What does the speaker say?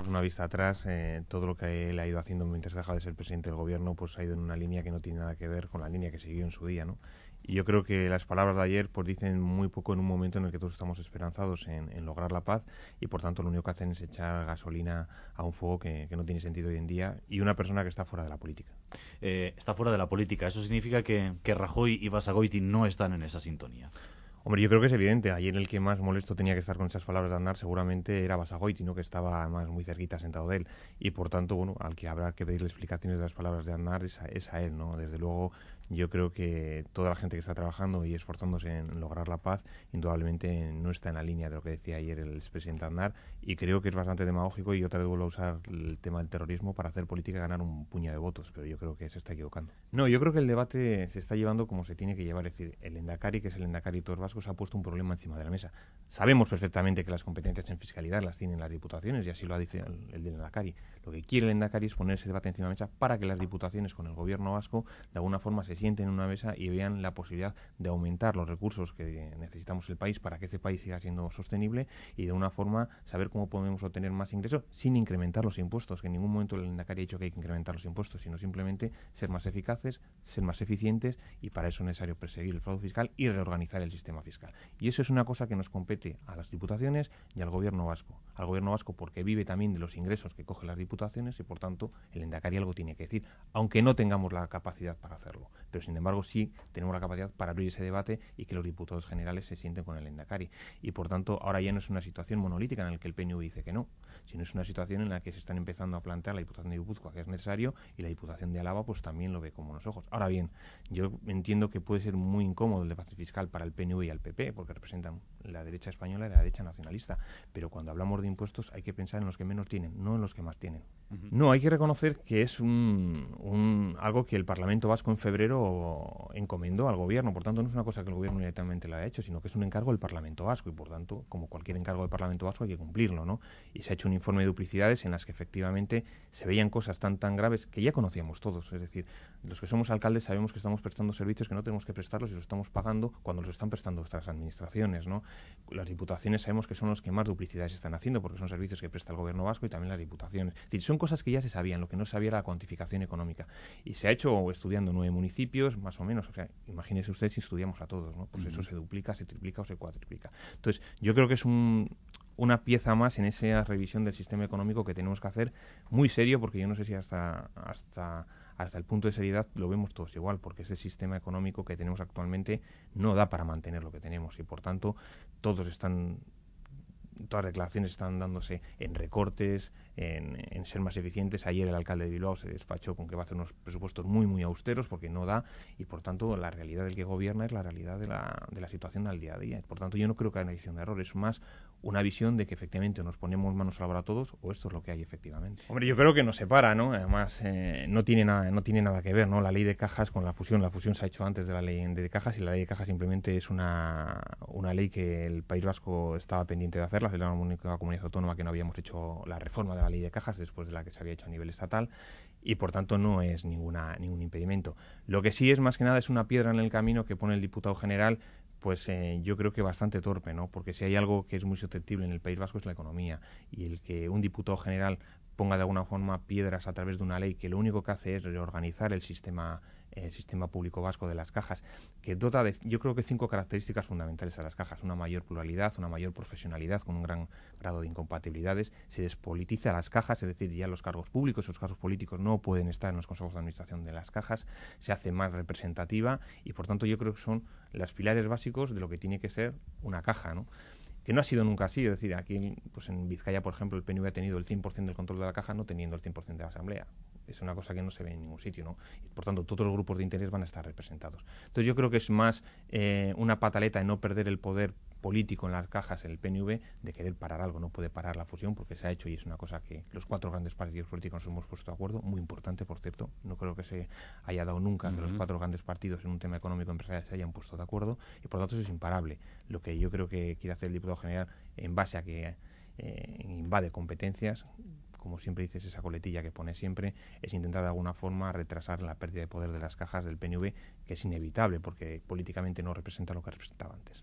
Una vista atrás, todo lo que él ha ido haciendo mientras ha dejado de ser presidente del gobierno, pues ha ido en una línea que no tiene nada que ver con la línea que siguió en su día, ¿no? Y yo creo que las palabras de ayer pues dicen muy poco en un momento en el que todos estamos esperanzados en lograr la paz y por tanto lo único que hacen es echar gasolina a un fuego que no tiene sentido hoy en día y una persona que está fuera de la política. Está fuera de la política. Eso significa que Rajoy y Basagoiti no están en esa sintonía. Hombre, yo creo que es evidente. Ayer el que más molesto tenía que estar con esas palabras de Aznar seguramente era Basagoiti, ¿no? Que estaba además muy cerquita sentado de él. Y por tanto, bueno, al que habrá que pedirle explicaciones de las palabras de Aznar es a él, ¿no? Desde luego, yo creo que toda la gente que está trabajando y esforzándose en lograr la paz, indudablemente no está en la línea de lo que decía ayer el expresidente Aznar. Y creo que es bastante demagógico y otra vez vuelvo a usar el tema del terrorismo para hacer política y ganar un puñado de votos. Pero yo creo que se está equivocando. No, yo creo que el debate se está llevando como se tiene que llevar. Es decir, el Endacari, que es el Endacari de todos vascos, ha puesto un problema encima de la mesa. Sabemos perfectamente que las competencias en fiscalidad las tienen las diputaciones y así lo dice el del Endacari. Lo que quiere el Endacari es poner ese debate encima de la mesa para que las diputaciones con el gobierno vasco de alguna forma se sienten en una mesa y vean la posibilidad de aumentar los recursos que necesitamos el país para que ese país siga siendo sostenible y de una forma saber cómo podemos obtener más ingresos sin incrementar los impuestos, que en ningún momento el Endacari ha dicho que hay que incrementar los impuestos, sino simplemente ser más eficaces, ser más eficientes y para eso es necesario perseguir el fraude fiscal y reorganizar el sistema fiscal. Y eso es una cosa que nos compete a las diputaciones y al gobierno vasco. Al gobierno vasco porque vive también de los ingresos que cogen las diputaciones y por tanto el Endacari algo tiene que decir, aunque no tengamos la capacidad para hacerlo. Pero sin embargo sí tenemos la capacidad para abrir ese debate y que los diputados generales se sienten con el Endacari. Y por tanto ahora ya no es una situación monolítica en la que el PNV dice que no, sino es una situación en la que se están empezando a plantear la Diputación de Guipúzcoa que es necesario y la Diputación de Álava pues también lo ve con buenos ojos. Ahora bien, yo entiendo que puede ser muy incómodo el debate fiscal para el PNV y al PP porque representan la derecha española y la derecha nacionalista, pero cuando hablamos de impuestos hay que pensar en los que menos tienen, no en los que más tienen. No, hay que reconocer que es algo que el Parlamento Vasco en febrero encomendó al gobierno, por tanto no es una cosa que el gobierno directamente la ha hecho, sino que es un encargo del Parlamento Vasco y por tanto, como cualquier encargo del Parlamento Vasco hay que cumplirlo, ¿no? Y se ha hecho un informe de duplicidades en las que efectivamente se veían cosas tan graves que ya conocíamos todos, es decir, los que somos alcaldes sabemos que estamos prestando servicios que no tenemos que prestarlos y los estamos pagando cuando los están prestando nuestras administraciones, ¿no? Las diputaciones sabemos que son los que más duplicidades están haciendo porque son servicios que presta el gobierno vasco y también las diputaciones. Es decir, son cosas que ya se sabían, lo que no se sabía era la cuantificación económica. Y se ha hecho estudiando 9 municipios, más o menos, o sea, imagínese usted si estudiamos a todos, ¿no? Pues eso se duplica, se triplica o se cuatriplica. Entonces, yo creo que es una pieza más en esa revisión del sistema económico que tenemos que hacer muy serio, porque yo no sé si hasta el punto de seriedad lo vemos todos igual, porque ese sistema económico que tenemos actualmente no da para mantener lo que tenemos y por tanto todas las declaraciones están dándose en recortes, en ser más eficientes. Ayer el alcalde de Bilbao se despachó con que va a hacer unos presupuestos muy austeros porque no da y por tanto la realidad del que gobierna es la realidad de la situación al día a día. Por tanto yo no creo que haya una visión de error, es más una visión de que efectivamente nos ponemos manos a la obra todos o esto es lo que hay efectivamente. Hombre, yo creo que nos separa, ¿no? Además no tiene nada que ver, ¿no? La ley de cajas con la fusión se ha hecho antes de la ley de cajas y la ley de cajas simplemente es una ley que el País Vasco estaba pendiente de hacerla, es la única comunidad autónoma que no habíamos hecho la reforma de la ley de cajas después de la que se había hecho a nivel estatal y por tanto no es ningún impedimento. Lo que sí es más que nada es una piedra en el camino que pone el diputado general pues yo creo que bastante torpe, ¿no? Porque si hay algo que es muy susceptible en el País Vasco es la economía y el que un diputado general ponga de alguna forma piedras a través de una ley que lo único que hace es reorganizar el sistema público vasco de las cajas, que dota de, yo creo que 5 características fundamentales a las cajas: una mayor pluralidad, una mayor profesionalidad con un gran grado de incompatibilidades, se despolitiza las cajas, es decir, ya los cargos públicos, los cargos políticos no pueden estar en los consejos de administración de las cajas, se hace más representativa y por tanto yo creo que son los pilares básicos de lo que tiene que ser una caja, ¿no? Que no ha sido nunca así, es decir, aquí pues en Vizcaya, por ejemplo, el PNV ha tenido el 100% del control de la caja no teniendo el 100% de la asamblea. Es una cosa que no se ve en ningún sitio, ¿no? Y por tanto, todos los grupos de interés van a estar representados. Entonces yo creo que es más una pataleta de no perder el poder político en las cajas en el PNV de querer parar algo. No puede parar la fusión porque se ha hecho y es una cosa que los 4 grandes partidos políticos nos hemos puesto de acuerdo, muy importante, por cierto. No creo que se haya dado nunca que los 4 grandes partidos en un tema económico empresarial se hayan puesto de acuerdo y por tanto eso es imparable. Lo que yo creo que quiere hacer el diputado general en base a que invade competencias, como siempre dices, esa coletilla que pone siempre, es intentar de alguna forma retrasar la pérdida de poder de las cajas del PNV, que es inevitable porque políticamente no representa lo que representaba antes.